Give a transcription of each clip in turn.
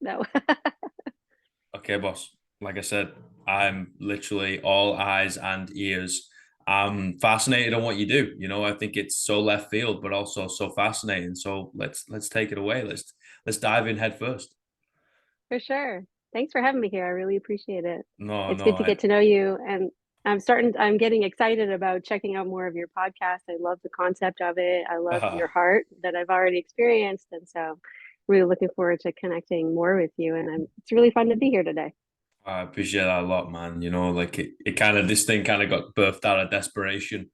No. Okay, boss. Like I said, I'm literally all eyes and ears. I'm fascinated on what you do. I think it's so left field, but also so fascinating. So let's take it away. Let's dive in head first. For sure. Thanks for having me here. I really appreciate it. No, It's no, good to get to know you. And I'm getting excited about checking out more of your podcast. I love the concept of it. I love your heart that I've already experienced. And so really looking forward to connecting more with you. And it's really fun to be here today. I appreciate that a lot, man. Like it kind of this thing kind of got birthed out of desperation,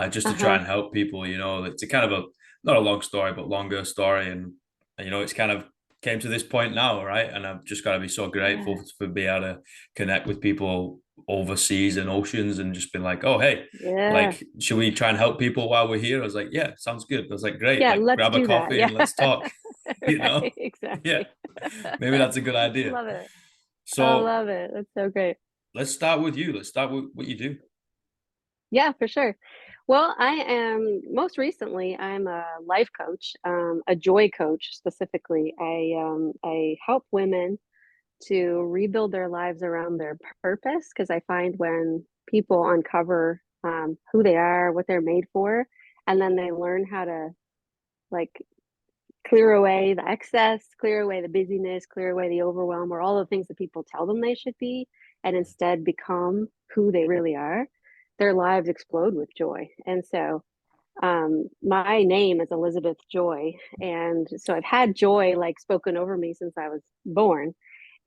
just to try Uh-huh. and help people. It's a kind of a not a long story, but longer story, and it's kind of came to this point now, right? And I've just got to be so grateful Yeah. for being able to connect with people overseas and oceans, and just been like, oh hey, Yeah. like should we try and help people while we're here? I was like, yeah, sounds good. I was like, great, Yeah, like let's grab a do that. coffee Yeah. and let's talk. You know, Right, yeah, exactly. maybe that's a good idea. Love it. I So love it. That's so great. let's start with you. Let's start with what you do. Yeah, for sure. Well, I am most recently, I'm a life coach, a joy coach specifically. I help women to rebuild their lives around their purpose because I find when people uncover who they are, what they're made for, and then they learn how to like clear away the excess, clear away the busyness, clear away the overwhelm, or all the things that people tell them they should be, and instead become who they really are, their lives explode with joy. And so, my name is Elizabeth Joy. And so I've had joy like spoken over me since I was born.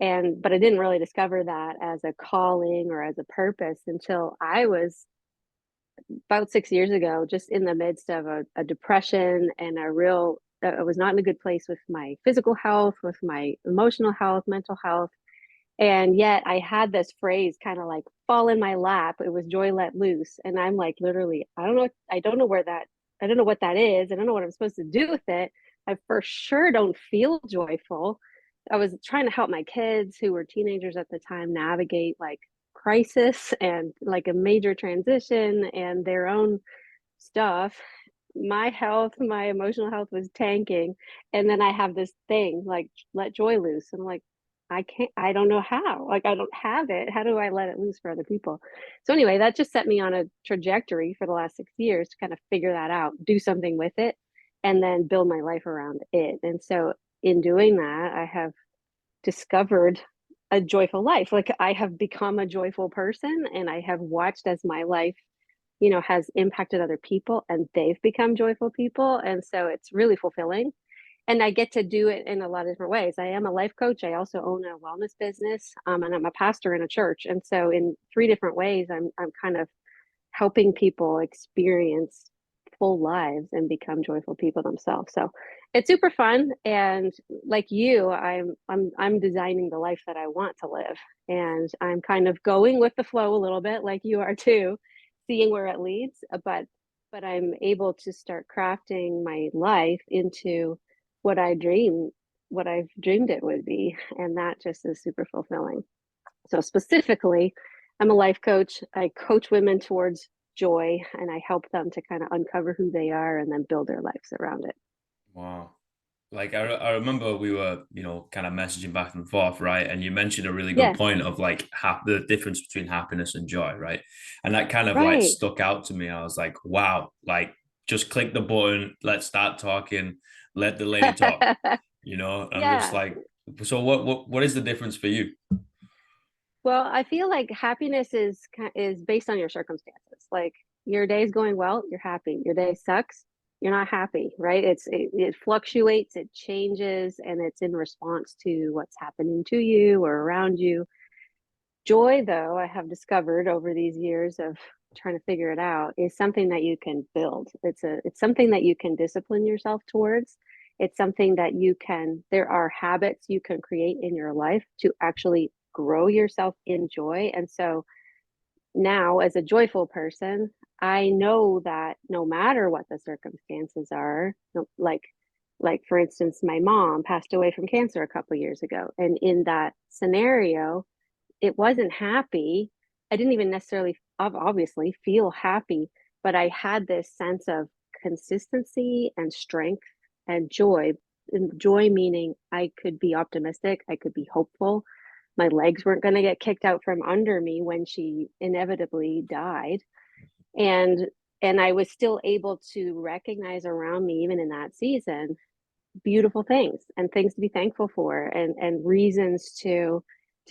But I didn't really discover that as a calling or as a purpose until I was about 6 years ago, just in the midst of a depression and I was not in a good place with my physical health, with my emotional health, mental health. And yet I had this phrase kind of like fall in my lap. It was joy let loose. And I'm like, literally, I don't know what that is. I don't know what I'm supposed to do with it. I for sure don't feel joyful. I was trying to help my kids who were teenagers at the time navigate like crisis and like a major transition and their own stuff. My health, my emotional health was tanking. And then I have this thing like let joy loose. And I'm like, I don't know how. Like, I don't have it. How do I let it loose for other people? So, anyway, that just set me on a trajectory for the last 6 years to kind of figure that out, do something with it, and then build my life around it. And so, in doing that, I have discovered a joyful life. Like, I have become a joyful person and I have watched as my life has impacted other people and they've become joyful people. And so it's really fulfilling. And I get to do it in a lot of different ways. I am a life coach. I also own a wellness business, and I'm a pastor in a church. And so, in three different ways, I'm kind of helping people experience full lives and become joyful people themselves. So it's super fun. And like you, I'm designing the life that I want to live. And I'm kind of going with the flow a little bit, like you are too, seeing where it leads. But I'm able to start crafting my life into what I dream, what I've dreamed it would be. And that just is super fulfilling. So specifically, I'm a life coach. I coach women towards joy and I help them to kind of uncover who they are and then build their lives around it. Wow. Like I remember we were, kind of messaging back and forth, right? And you mentioned a really good Yeah, point of like the difference between happiness and joy, right? And that kind of like right. stuck out to me. I was like, wow, like just click the button, let's start talking, let the lady talk, I'm just Yeah. like, so what is the difference for you? Well, I feel like happiness is based on your circumstances. Like your day's going well, you're happy. Your day sucks, you're not happy, right? It fluctuates, it changes, and it's in response to what's happening to you or around you. Joy, though, I have discovered over these years of trying to figure it out, is something that you can build. It's something that you can discipline yourself towards. It's something that there are habits you can create in your life to actually grow yourself in joy. And so now, as a joyful person, I know that no matter what the circumstances are, like for instance, my mom passed away from cancer a couple years ago, and in that scenario, it wasn't happy. I didn't even necessarily obviously feel happy, but I had this sense of consistency and strength and joy and joy meaning I could be optimistic, I could be hopeful. My legs weren't going to get kicked out from under me when she inevitably died. And I was still able to recognize around me, even in that season, beautiful things and things to be thankful for, and reasons to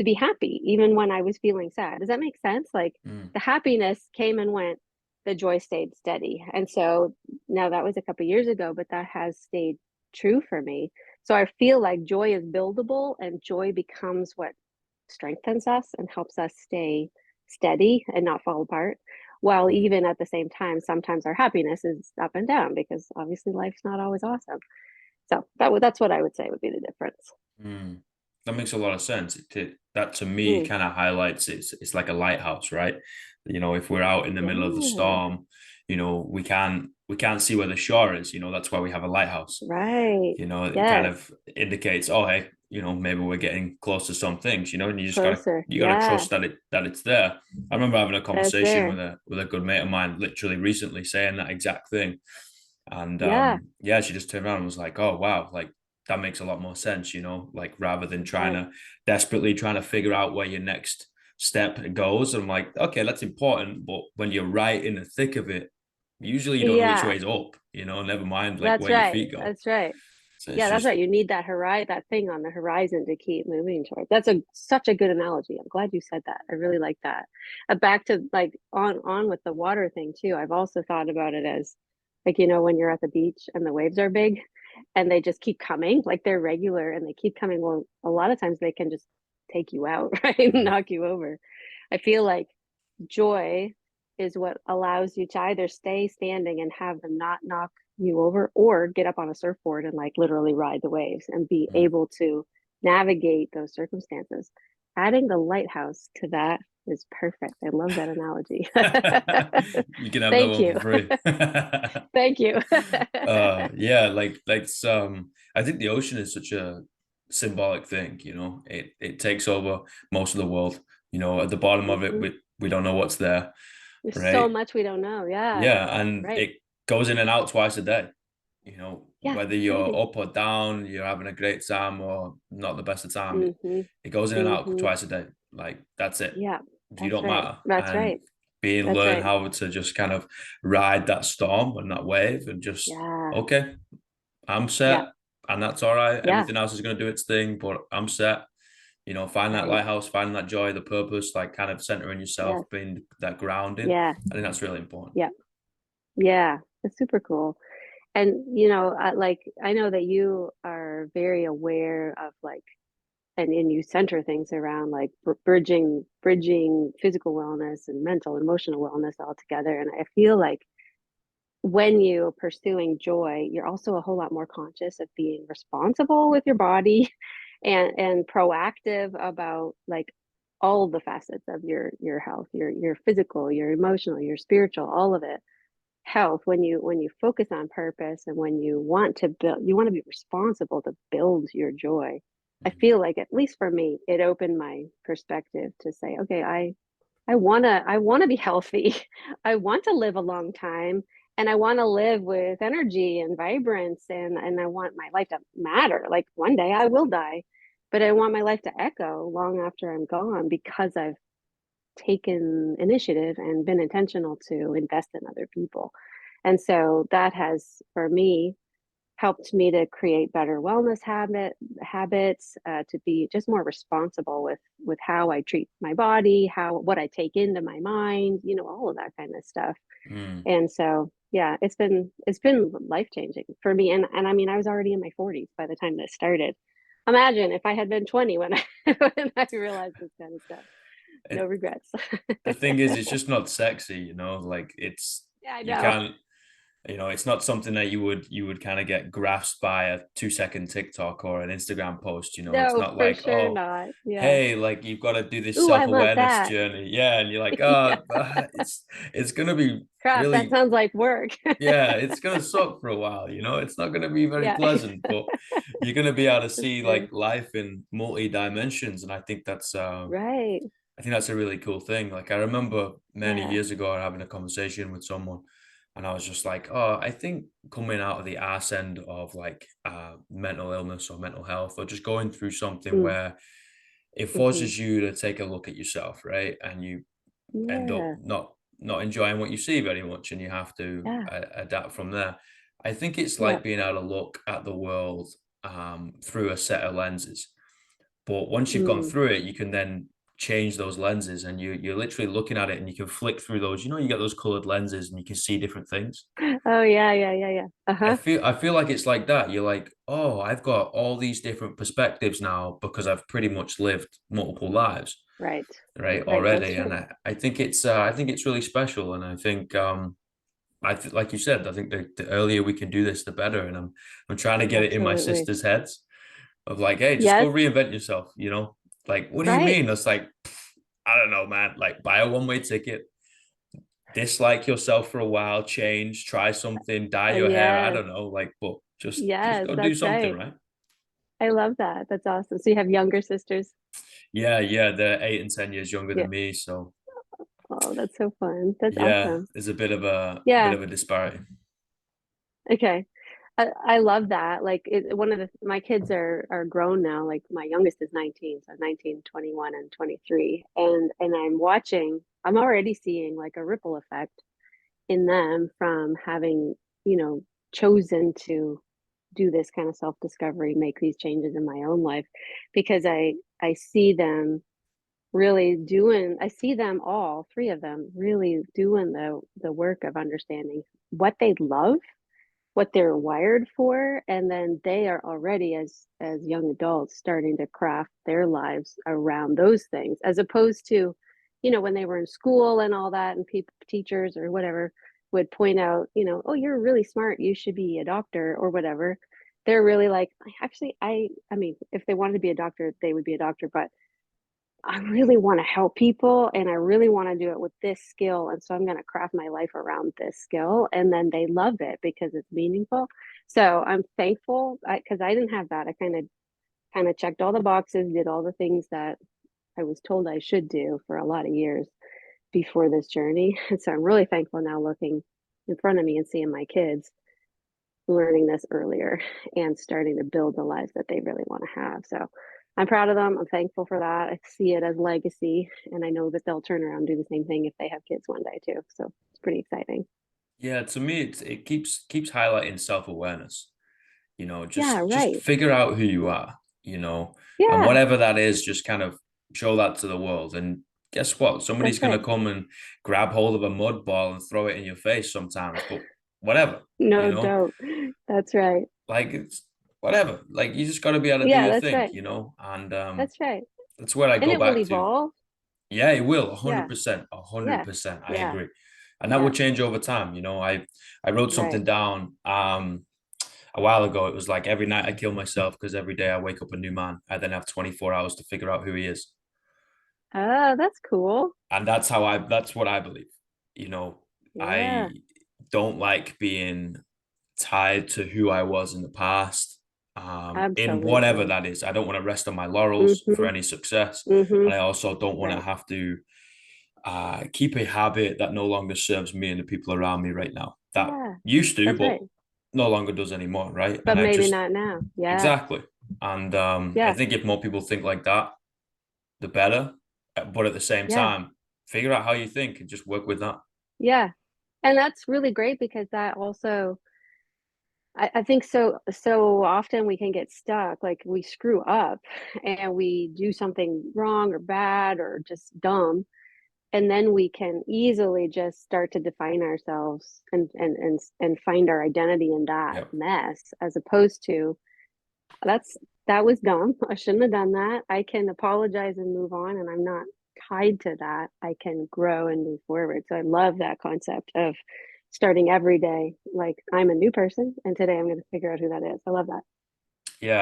be happy even when I was feeling sad. Does that make sense? Like Mm. the happiness came and went, the joy stayed steady. And so now that was a couple years ago, but that has stayed true for me. So I feel like joy is buildable, and joy becomes what strengthens us and helps us stay steady and not fall apart, while Mm. even at the same time sometimes our happiness is up and down because obviously life's not always awesome. So that's what I would say would be the difference. Mm. That makes a lot of sense. That to me Mm. kind of highlights it's like a lighthouse, right? You know, if we're out in the middle of the Yeah. storm, you know, we can't see where the shore is. You know, that's why we have a lighthouse. Right. You know, it kind Yes. of indicates, oh, hey, you know, maybe we're getting close to some things. You know, and you just gotta Closer. you gotta Yeah. trust that it's there. I remember having a That's conversation there. with a good mate of mine, literally recently, saying that exact thing. And Yeah. yeah, she just turned around and was like, "Oh wow, like that makes a lot more sense." You know, like rather than Right. desperately trying to figure out where your next step goes. I'm like, okay, that's important, but when you're right in the thick of it, usually you don't know which Yeah. way's up. You know, never mind like That's where your right. feet go. That's right. So it's Yeah, that's just right. You need that thing on the horizon to keep moving towards. That's a such a good analogy. I'm glad you said that. I really like that. Back to like on with the water thing too. I've also thought about it as like, when you're at the beach and the waves are big and they just keep coming, like they're regular and they keep coming. Well, a lot of times they can just take you out, right? mhm. Knock you over. I feel like joy is what allows you to either stay standing and have them not knock you over, or get up on a surfboard and like literally ride the waves and be Mm. able to navigate those circumstances. Adding the lighthouse to that is perfect. I love that analogy. You can have that Thank one you. for free. Thank you. Yeah, like I think the ocean is such a symbolic thing, you know. It takes over most of the world. You know, at the bottom of it, Mhm. we don't know what's there, There's so right? much we don't know. Yeah. Yeah, and Right. it goes in and out twice a day. You know, Yeah. whether you're Right. up or down, you're having a great time or not the best of time, Mhm. it goes in and out Mhm. twice a day. Like that's it. Yeah. You That's don't right. matter. That's And right. being That's learn right. how to just kind of ride that storm and that wave and just Yeah. okay, I'm Yeah. set and that's all right. Yeah. Everything else is gonna do its thing, but I'm set. You know, find that Right. lighthouse, find that joy, the purpose, like kind of centering yourself, Yes. being that grounding. Yeah. I think that's really important. Yeah. Yeah. It's super cool. And like I know that you are very aware of like, and you center things around like bridging physical wellness and mental and emotional wellness all together. And I feel like when you're pursuing joy, you're also a whole lot more conscious of being responsible with your body and proactive about like all the facets of your health, your physical, your emotional, your spiritual, all of it. Health, when you focus on purpose and when you want to be responsible to build your joy. I Mm. feel like, at least for me, it opened my perspective to say, okay, I want to be healthy. I want to live a long time, and I want to live with energy and vibrance, and I want my life to matter. Like one day I will die, but I want my life to echo long after I'm gone because I've taken initiative and been intentional to invest in other people. And so that has, for me, helped me to create better wellness habits, to be just more responsible with how I treat my body, how what I take into my mind, all of that kind of stuff. Mm. And so yeah, it's been life changing for me. And I mean, I was already in my 40s by the time this started. Imagine if I had been 20 when I when I realized this kind of stuff. No It, regrets. the thing is, it's just not sexy, you know. Like Yeah, I you know. can't, you know, it's not something that you would kind of get grasped by a 2 second TikTok or an Instagram post. You know, it's No, not for like, sure oh, not. Yeah. hey, like you've got to do this Ooh, I want self-awareness that. journey, yeah, and you're like, Yeah. oh, it's gonna be Crap, that really, sounds like work. yeah, it's gonna suck for a while, you know, it's not gonna be very Yeah. pleasant, but you're gonna be able to For see sure. like life in multi dimensions, and Right. I think that's a really cool thing. Like I remember many Yeah. years ago having a conversation with someone, And I was just like, oh, I think coming out of the arse end of like mental illness or mental health, or just going through something Mm, where it mhm. forces you to take a look at yourself, right? And you end up Yeah, not enjoying what you see very much, and you have to yeah, adapt from there. I think it's yeah. like being able to look at the world through a set of lenses. But once you've gone Mm. through it, you can then change those lenses, and you're literally looking at it, and you can flick through those. You get those colored lenses, and you can see different things. Oh yeah, yeah, yeah, yeah. I Uh-huh. feel I feel like it's like that. You're like, oh, I've got all these different perspectives now because I've pretty much lived multiple lives, Right. right, Right. That's already. And true. I think it's really special. And I think like you said, I think the earlier we can do this, the better. And I'm trying to get it in my Absolutely. sisters' heads of like, hey, just go Yes. reinvent yourself. Like, what do you Right. mean? That's like, I don't know, man. Like, buy a one-way ticket, dislike yourself for a while, change, try something, dye your hair. I Yes. don't know, like, but just Yes, go do that's something, right. right? I love that. That's awesome. So you have younger sisters? Yeah, yeah, they're 8 and 10 years younger Yeah. than me, so Oh, that's so fun. That's yeah, awesome. there's a bit Yeah. of a disparity. Okay. I love that. Like one of my kids are grown now. Like my youngest is 19, so 19, 21, and 23. And I'm already seeing like a ripple effect in them from having, you know, chosen to do this kind of self-discovery, make these changes in my own life because I see them I see them all, three of them really doing the work of understanding what they love, what they're wired for, and then they are already as young adults starting to craft their lives around those things as opposed to, when they were in school and all that, and people, teachers or whatever, would point out, oh, you're really smart, you should be a doctor or whatever. They're really like, actually, I mean, if they wanted to be a doctor they would be a doctor, but I really want to help people and I really want to do it with this skill. And so I'm going to craft my life around this skill. And then they love it because it's meaningful. So I'm thankful because I didn't have that. I kind of checked all the boxes, did all the things that I was told I should do for a lot of years before this journey. And so I'm really thankful now looking in front of me and seeing my kids learning this earlier and starting to build the lives that they really want to have. So I'm proud of them. I'm thankful for that. I see it as legacy, and I know that they'll turn around and do the same thing if they have kids one day too. So it's pretty exciting. Yeah, to me, it keeps highlighting self-awareness. Yeah, Just right. figure out who you are, and Yeah, whatever that is, just kind of show that to the world. And guess what? Somebody's that's gonna right. come and grab hold of a mud ball and throw it in your face sometimes, but whatever, you No, know, don't. That's right. like it's whatever. Like you just got to be able to do Yeah, your that's thing, right. and That's right. that's where I And go it will back to. evolve. Yeah, it will, a hundred Yeah, percent, a hundred yeah, percent. I yeah, agree, and that will yeah. change over time. I wrote Right. something down a while ago. It was like every night I kill myself because every day I wake up a new man. I then have 24 hours to figure out who he is, Oh, that's cool. and that's what I believe. You know, I Yeah, don't like being tied to who I was in the past, in whatever absolutely. that is. I don't want to rest on my laurels for Mm-hmm. any success. Mm-hmm. And I also don't want to Right. have to keep a habit that no longer serves me and the people around me right now. That Yeah, used to, that's but right. no longer does anymore, right? But And I maybe just, not now. Yeah. exactly. And I Yeah. think if more people think like that, the better. But at the same Yeah. time, figure out how you think and just work with that. Yeah. And that's really great because that also I think so often we can get stuck, like we screw up and we do something wrong or bad or just dumb. And then we can easily just start to define ourselves and find our identity in that Yeah. mess as opposed to that's that was dumb. I shouldn't have done that. I can apologize and move on, and I'm not tied to that. I can grow and move forward. So I love that concept of starting every day like I'm a new person, and today I'm going to figure out who that is. I love that. Yeah,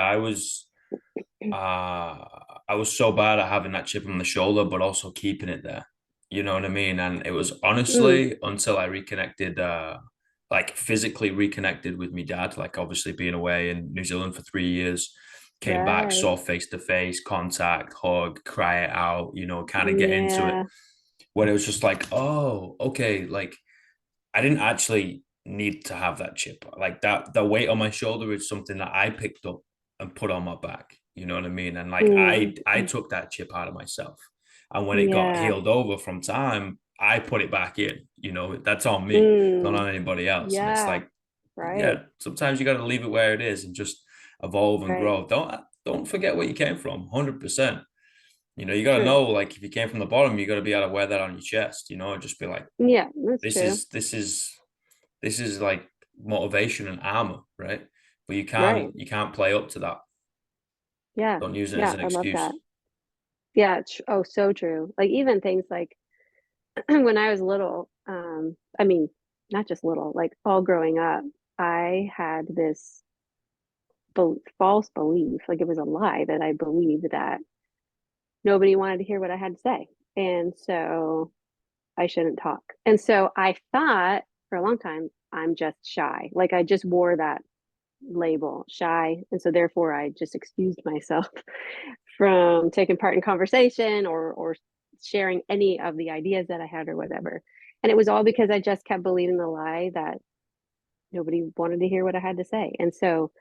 uh I was so bad at having that chip on the shoulder, but also keeping it there. You know what I mean? And it was Mm, honestly until I reconnected, like physically reconnected with my dad, like obviously being away in New Zealand for 3 years, came back, right. saw face to face, contact, hug, cry it out, kind of get into it. Yeah. When it was just like, oh, okay, like I didn't actually need to have that chip. Like that, the weight on my shoulder is something that I picked up and put on my back. You know what I mean? And like Mm, I took that chip out of myself. And when it got yeah. healed over from time, I put it back in. You know, that's on me, not Mm, on anybody else. And it's yeah. like, Right. yeah, sometimes you got to leave it where it is and just evolve and Right. grow. Don't forget where you came from. 100%. You know, you got to True. know, like, if you came from the bottom, you got to be able to wear that on your chest. You know, and just be like, Yeah, that's this true. is this is this is like motivation and armor, right? But you Right. can't play up to that. Yeah. Don't use it as Yeah, an I love excuse. that. Yeah, oh, so true. Like even things like when I was little, I mean, not just little, like all growing up, I had this false belief, like it was a lie that I believed that nobody wanted to hear what I had to say. And so I shouldn't talk. And so I thought for a long time, I'm just shy. Like I just wore that label, shy. And so therefore I just excused myself from taking part in conversation or sharing any of the ideas that I had or whatever. And it was all because I just kept believing the lie that nobody wanted to hear what I had to say. And so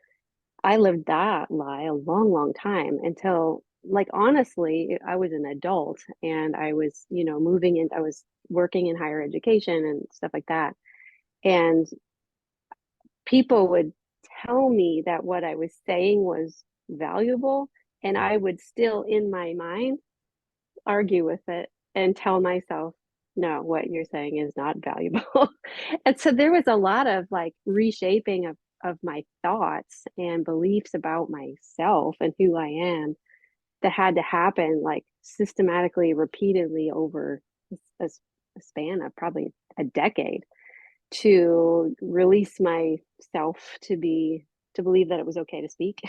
I lived that lie a long, long time until, like, honestly, I was an adult and I was, moving in, I was working in higher education and stuff like that. And people would tell me that what I was saying was valuable. And I would still, in my mind, argue with it and tell myself, no, what you're saying is not valuable. And so there was a lot of like reshaping of my thoughts and beliefs about myself and who I am that had to happen like systematically, repeatedly over a, a span of probably a decade to release myself to believe that it was okay to speak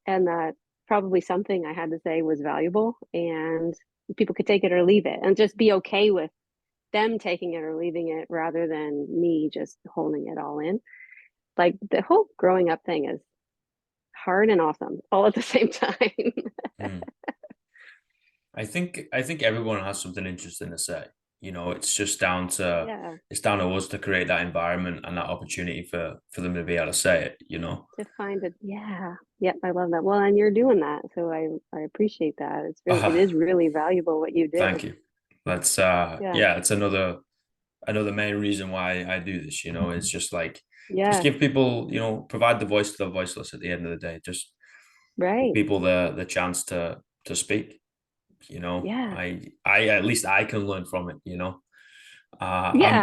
and that probably something I had to say was valuable and people could take it or leave it and just be okay with them taking it or leaving it rather than me just holding it all in. Like the whole growing up thing is hard and awesome all at the same time. Mm. I think everyone has something interesting to say. You know, Yeah, it's down to us to create that environment and that opportunity for them to be able to say it, you know. to find it. Yeah. Yep, I love that. Well, and you're doing that, so I appreciate that. It Ah, is really valuable what you do. thank you. That's Yeah. yeah, it's another main reason why I do this, you know. It's just like just Yeah. give people, you know, provide the voice to the voiceless at the end of the day. Just give Right. people the chance to speak, you know. Yeah. I at least I can learn from it, you know. Yeah. I'm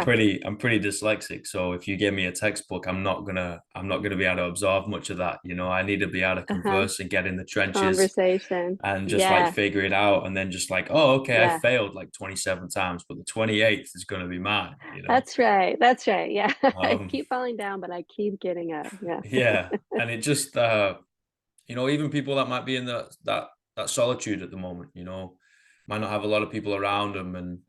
pretty dyslexic, so if you give me a textbook, I'm not gonna be able to absorb much of that. You know, I need to be able to Uh-huh. converse and get in the trenches Conversation. and just like Yeah. figure it out, and then just like, oh, okay, I Yeah. failed like 27 times, but the 28th is gonna be mine. You know, That's right. That's right. Yeah. I um, keep falling down, but I keep getting up. Yeah. yeah, and it just you know, even people that might be in that solitude at the moment, you know, might not have a lot of people around them and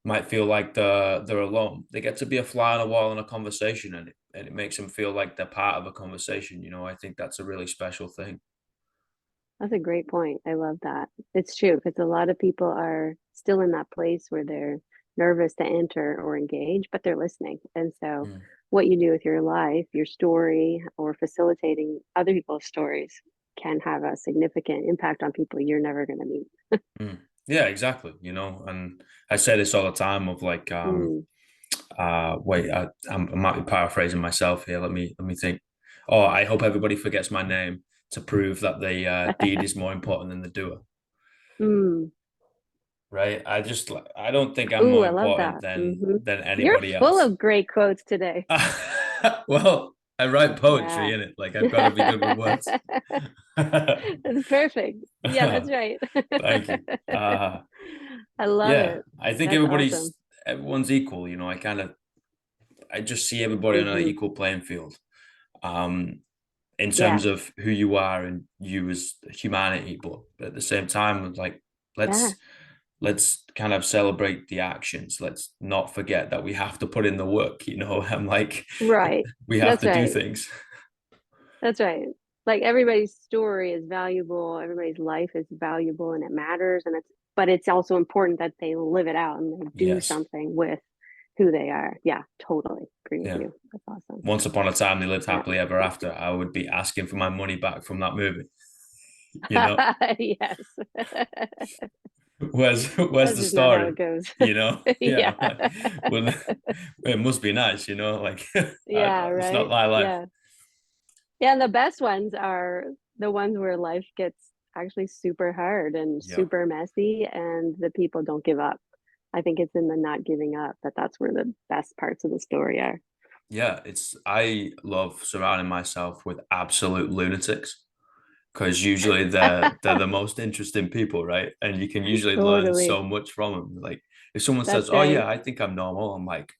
might feel like they're alone. They get to be a fly on a wall in a conversation, and it makes them feel like they're part of a conversation. You know, I think that's a really special thing. That's a great point. I love that. It's true because a lot of people are still in that place where they're nervous to enter or engage, but they're listening. And so, Mm, what you do with your life, your story, or facilitating other people's stories can have a significant impact on people you're never going to meet. mm. Yeah, exactly. You know, and I say this all the time of like, Mm. wait, I might be paraphrasing myself here. Let me think. Oh, I hope everybody forgets my name to prove that the deed is more important than the doer. Mm. Right? I don't think I'm Ooh, more I love important that. than You're anybody full else. of great quotes today. Well, I write poetry Yeah. in it. Like I've got to be good with words. That's perfect. Yeah, that's right. Thank you. I love Yeah, it. I think That's awesome. everyone's equal. You know, I just see everybody on an Hmm. equal playing field. Um, in Yeah. terms of who you are and you as humanity, but at the same time, like Yeah. let's let's kind of celebrate the actions. Let's not forget that we have to put in the work. You know, I'm like Right. we have That's to do right. things. That's right. Like everybody's story is valuable, everybody's life is valuable and it matters but it's also important that they live it out and they do Yes. something with who they are. Yeah, totally agree with Yeah. you. That's awesome. Once upon a time, they lived Yeah. happily ever after. I would be asking for my money back from that movie. You know, Yes. where's That's the just not how story? it goes. You know, yeah, Yeah. like, well, it must be nice, you know, like Yeah, it's not right. my life. Yeah. Yeah, and the best ones are the ones where life gets actually super hard and Yeah, super messy and the people don't give up. I think it's in the not giving up that that's where the best parts of the story are. yeah. It's I love surrounding myself with absolute lunatics because usually they're the most interesting people, right? And you can usually learn Totally. so much from them. Like if someone says, That's "Oh right. yeah, I think I'm normal," I'm like,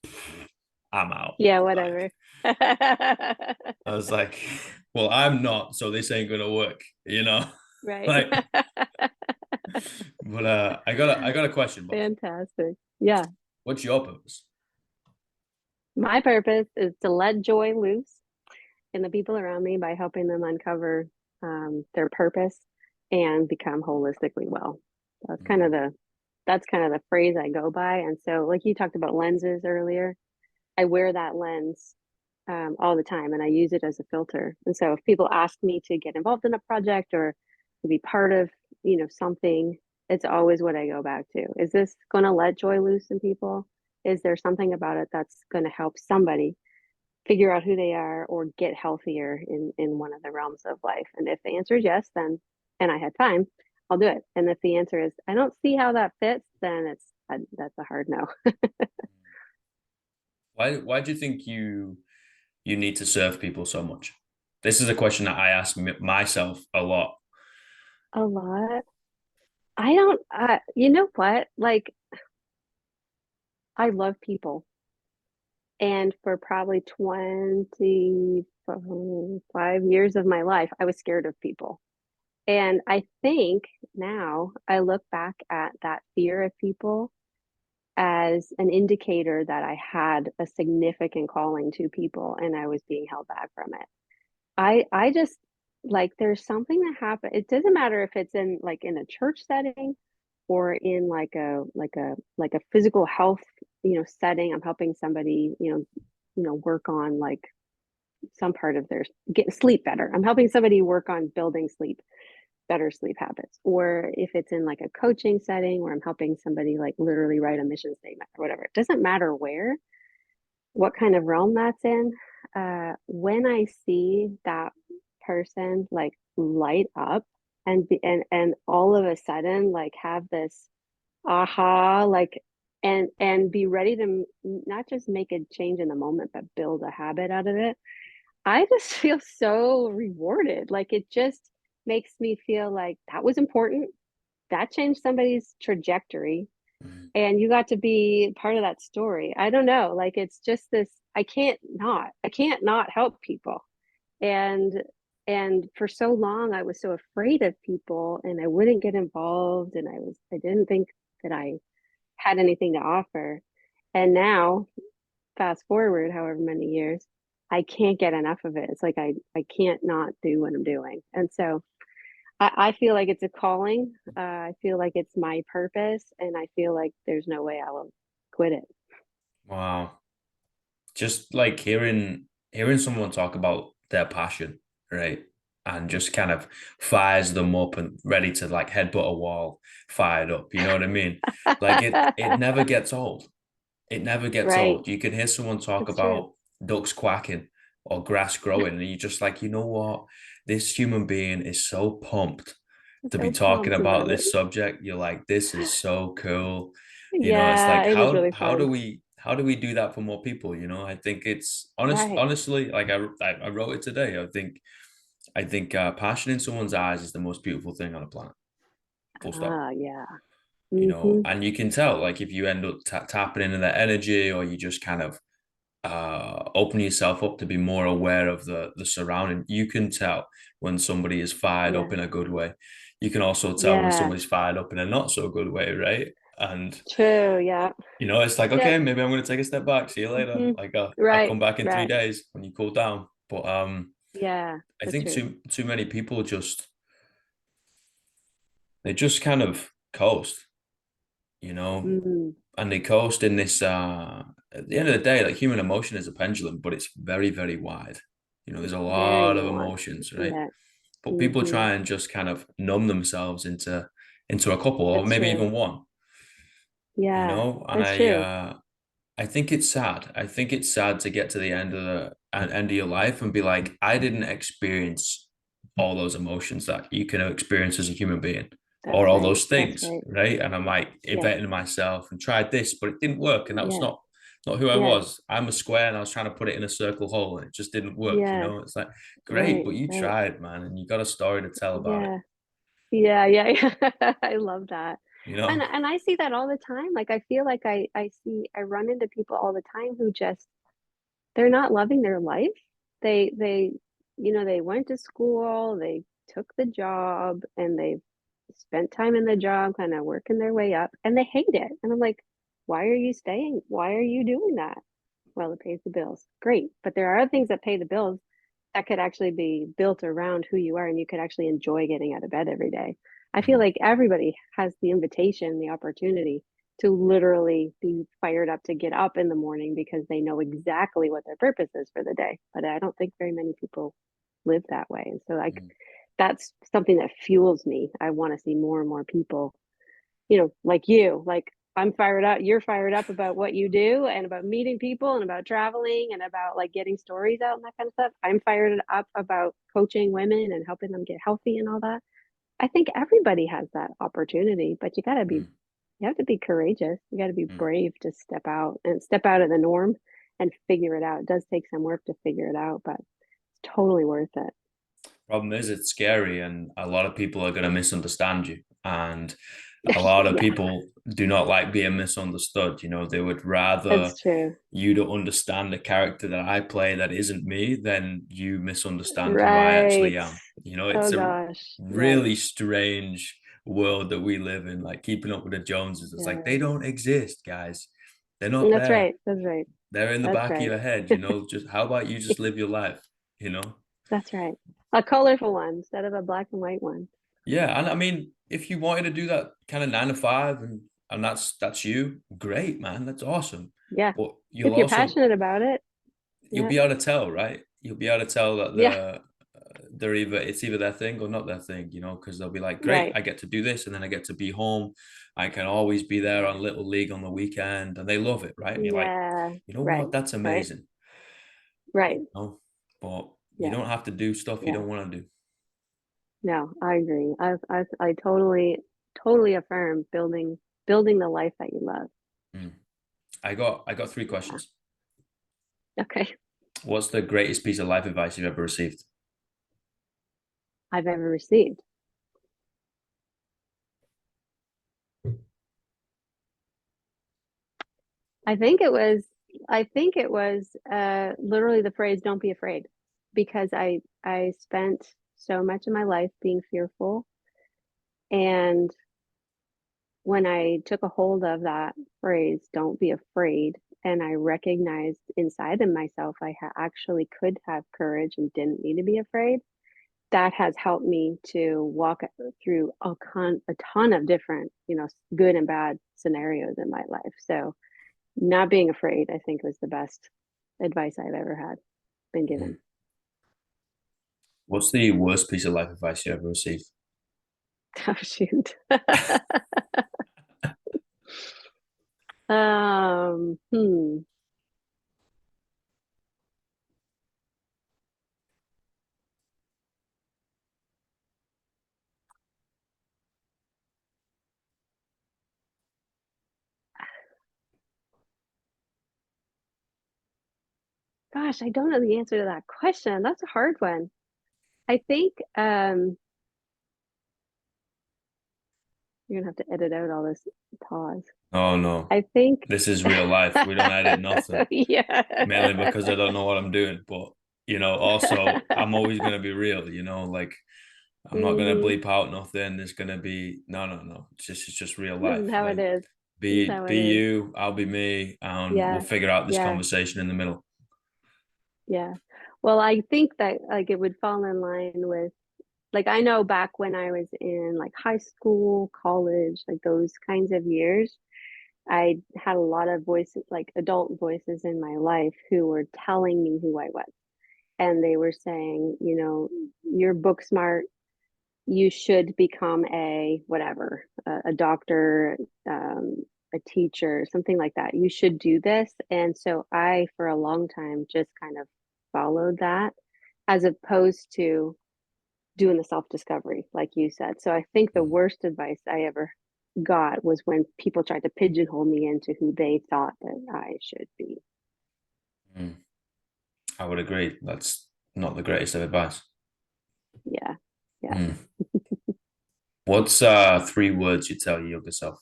I'm out. Yeah, Like whatever. I was like, well, I'm not, so this ain't gonna work, you know? Right. Like, but I got a question, boss. Fantastic. Yeah. What's your purpose? My purpose is to let joy loose in the people around me by helping them uncover their purpose and become holistically well. That's kind of Mm, the that's kind of the phrase I go by. And so, like you talked about lenses earlier, I wear that lens all the time, and I use it as a filter. And so, if people ask me to get involved in a project or to be part of, something, it's always what I go back to. Is this going to let joy loose in people? Is there something about it that's going to help somebody figure out who they are or get healthier in one of the realms of life? And if the answer is yes, then and I had time, I'll do it. And if the answer is I don't see how that fits, then that's a hard no. why do you think you need to serve people so much? This is a question that I ask myself a lot. A lot. I don't. You know what? Like I love people, and for probably 25 years of my life, I was scared of people. And I think now I look back at that fear of people as an indicator that I had a significant calling to people and I was being held back from it. I just like there's something that happened. It doesn't matter if it's in like in a church setting or in like a physical health, setting. I'm helping somebody, work on like some part of their get sleep better. I'm helping somebody work on building sleep better sleep habits, or if it's in like a coaching setting where I'm helping somebody like literally write a mission statement or whatever. It doesn't matter where, what kind of realm that's in. When I see that person like light up and all of a sudden like have this aha like and be ready to not just make a change in the moment but build a habit out of it, I just feel so rewarded. Like it just makes me feel like that was important. That changed somebody's trajectory. Mm. And you got to be part of that story. I don't know. Like it's just this, I can't not help people. And for so long I was so afraid of people and I wouldn't get involved and I didn't think that I had anything to offer. And now fast forward however many years, I can't get enough of it. It's like I can't not do what I'm doing. And so I feel like it's a calling. I feel like it's my purpose, and I feel like there's no way I will quit it. Wow. Just like hearing someone talk about their passion, right? And just kind of fires them up and ready to like headbutt a wall, fired up. You know what I mean? Like it never gets old. It never gets Right. old. You can hear someone talk That's true. about ducks quacking or grass growing, and you're just like, you know what? This human being is so pumped I'm to be so talking pumped about about it. this subject. You're like, this is so cool. You know, it's Yeah, like it is really how fun. do we do that for more people? You know, I think it's Right. honestly, like I wrote it today. I think passion in someone's eyes is the most beautiful thing on the planet. Full stop. Ah, yeah. You know, Mm-hmm. and you can tell like if you end up tapping into that energy or you just kind of open yourself up to be more aware of the surrounding, you can tell when somebody is fired up Yeah. in a good way. You can also tell when Yeah. somebody's fired up in a not so good way, right? And True. Yeah. you know, it's like, Yep. okay, maybe I'm going to take a step back. See you later. Mm-hmm. Like, I'll Right. come back in three Right. days when you cool down. But Yeah. I The think truth. too many people just they just kind of coast, you know, Mm-hmm. and they coast in this at the end of the day, like human emotion is a pendulum, but it's very, very wide. There's a Very lot of nuanced. emotions, right? Yeah. But people Hmm. try and just kind of numb themselves into a couple or That's maybe true. even one, Yeah, and that's true. I think it's sad. I think it's sad to get to the end of the end of your life and be like, I didn't experience all those emotions that you can experience as a human being, or That's all right. those That's things, right. right? And I'm like Yeah. inventing myself and tried this, but it didn't work, and that was Yeah. not who I Yeah. was. I'm a square, and I was trying to put it in a circle hole, and it just didn't work. Yeah. It's like great, Right. but you Right. tried, man, and you got a story to tell about it. Yeah. Yeah. Yeah. Yeah. I love that. You know. And I see that all the time. Like I feel like I run into people all the time who just they're not loving their life. They they went to school, they took the job, and they spent time in the job, kind of working their way up, and they hate it. And I'm like, why are you staying? Why are you doing that? Well, it pays the bills. Great. But there are other things that pay the bills that could actually be built around who you are and you could actually enjoy getting out of bed every day. I feel Mhm. like everybody has the invitation, the opportunity to literally be fired up to get up in the morning because they know exactly what their purpose is for the day. But I don't think very many people live that way. And so like Mhm. that's something that fuels me. I want to see more and more people, like you, like I'm fired up, you're fired up about what you do and about meeting people and about traveling and about like getting stories out and that kind of stuff. I'm fired up about coaching women and helping them get healthy and all that. I think everybody has that opportunity, but Mhm. you have to be courageous. You got to be Mhm. brave to step out and step out of the norm and figure it out. It does take some work to figure it out, but it's totally worth it. Problem is, it's scary, and a lot of people are going to misunderstand you. And a lot of Yeah, people do not like being misunderstood. They would rather that's true. you to understand the character that I play that isn't me than you misunderstand who I actually Right. am. Oh It's a gosh. Yes. really strange world that we live in, like keeping up with the Joneses. It's like they Yeah. don't exist, guys. They're not That's there. right. That's right. They're in the That's back of right. your head, just how about you just live your life, you know? That's right. A colorful one instead of a black and white one. Yeah, and I mean, if you wanted to do that kind of 9 to 5, and that's you, great, man, that's awesome. Yeah. But If you're passionate about it. you'll Yeah. be able to tell, right? You'll be able to tell that Yeah. they're either their thing or not their thing, because they'll be like, great, Right. I get to do this, and then I get to be home. I can always be there Yeah. on Little League on the weekend, and they love it, right? And you're like, Yeah. you know Right. what? That's Right. amazing, Right. but you Yeah. don't have to do stuff you Yeah. don't want to do. No, I agree. I totally affirm building the life that you love. Mm. I got three Yeah. questions. Okay. What's the greatest piece of life advice you've ever received? I've ever received. I think it was I think it was literally the phrase "Don't be afraid," because I spent so much of my life being fearful, and when I took a hold of that phrase, "Don't be afraid," and I recognized inside of myself actually could have courage and didn't need to be afraid. That has helped me to walk through a ton of different, good and bad scenarios in my life. So not being afraid, I think, was the best advice I've ever been Mm. given. What's the worst piece of life advice you ever received? Oh shoot. Hmm. Gosh, I don't know the answer to that question. That's a hard one. I think you're gonna have to edit out all this pause. Oh no, I think this is real life. We don't edit nothing, yeah. mainly because I don't know what I'm doing. But also I'm always gonna be real. Like I'm not gonna Hmm. bleep out nothing. There's gonna be no. It's just real This is life. how it Like is. This is be how it be is. you, I'll be me, and we'll Yeah. figure out this Yeah. conversation in the middle. Yeah. Well, I think that like it would fall in line with like I know back when I was in like high school, college, like those kinds of years, I had a lot of voices, like adult voices in my life who were telling me who I was. And they were saying, you're book smart, you should become a whatever, a doctor, a teacher, something like that. You should do this. And so I, for a long time, just kind of followed that as opposed to doing the self discovery, like you said. So I think the worst advice I ever got was when people tried to pigeonhole me into who they thought that I should be. Mm. I would agree. That's not the greatest of advice. Yeah. Yeah. Mm. What's 3 words you tell your younger self?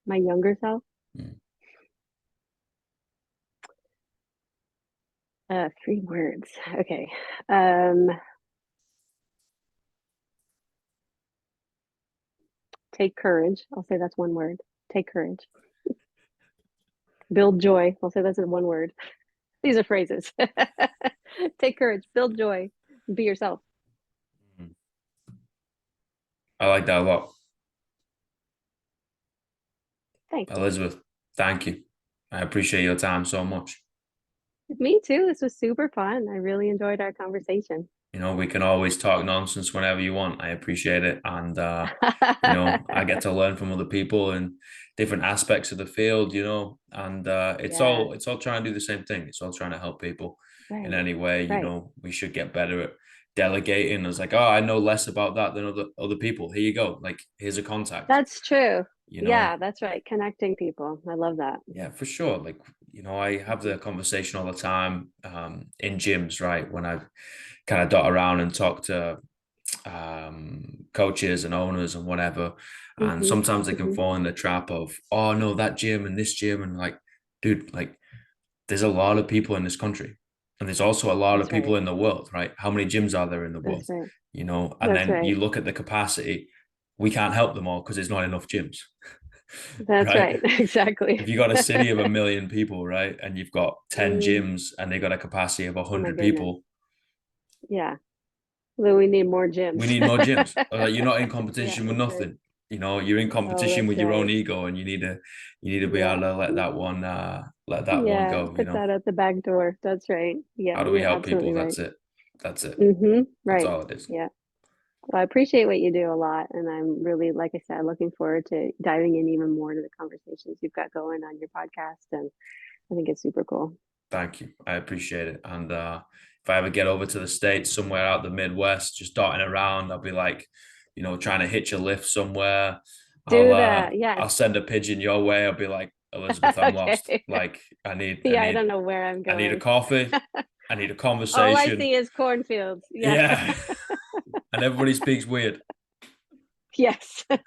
My younger self, Mm. 3 words. Okay. Um, Take courage. I'll say that's one word. Take courage. Build joy. I'll say that's one word. These are phrases. Take courage, build joy, be yourself. Mm. I like that a lot. Thanks. Elizabeth, thank you. I appreciate your time so much. Me too. This was super fun. I really enjoyed our conversation. We can always talk nonsense whenever you want. I appreciate it. And, I get to learn from other people and different aspects of the field, and it's Yeah, all it's all trying to do the same thing. It's all trying to help people in right, any way. right. We should get better at delegating. It's like, oh, I know less about that than other people. Here you go. Like, here's a contact, That's true. you know. Yeah, that's right. Connecting people. I love that. Yeah, for sure. Like, I have the conversation all the time in gyms, right? When I kind of dot around and talk to coaches and owners and whatever. And Mm-hmm. sometimes they can Mm-hmm. fall in the trap of, oh no, that gym and this gym. And like, dude, like there's a lot of people in this country. And there's also a lot of That's right. people in the world, right? How many gyms are there in the world? That's right. And That's then right. you look at the capacity, we can't help them all because there's not enough gyms, That's right? right. Exactly. If you got a city of 1 million people, right, and you've got 10 Mm, gyms and they got a capacity of oh my 100 goodness. people, Yeah. Well, we need more we gyms. need more gyms. Like, you're not in Yeah, competition with that's right. nothing. You're in Oh, competition that's with your own right. ego, and you need to be able Yeah. to let that one Yeah. go. Put that at the back door. That's right. Yeah, How do we you're help people? absolutely right. That's it. That's it. Mm-hmm. That's Right. all it is. Yeah. Well, I appreciate what you do a lot. And I'm really, like I said, looking forward to diving in even more to the conversations you've got going on your podcast. And I think it's super cool. Thank you. I appreciate it. And if I ever get over to the States, somewhere out the Midwest, just darting around, I'll be like, trying to hitch a lift somewhere. I'll Do uh that. Yes. I'll send a pigeon your way. I'll be like, Elizabeth, I'm lost. Okay. Like, I need I Yeah, I need don't know where I'm I need a going. coffee. I need a All I conversation. see is cornfields. Yeah. Yeah. And everybody speaks weird. Yes. That's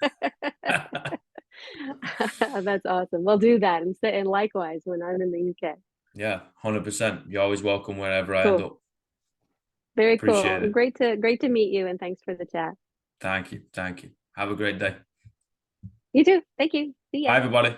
awesome. We'll do that. And likewise when I'm in the UK. Yeah, 100%. You're always welcome wherever I end Cool. up. Very Appreciate cool. it. Great to meet you and thanks for the chat. Thank you. Thank you. Have a great day. You too. Thank you. See Bye, ya. everybody.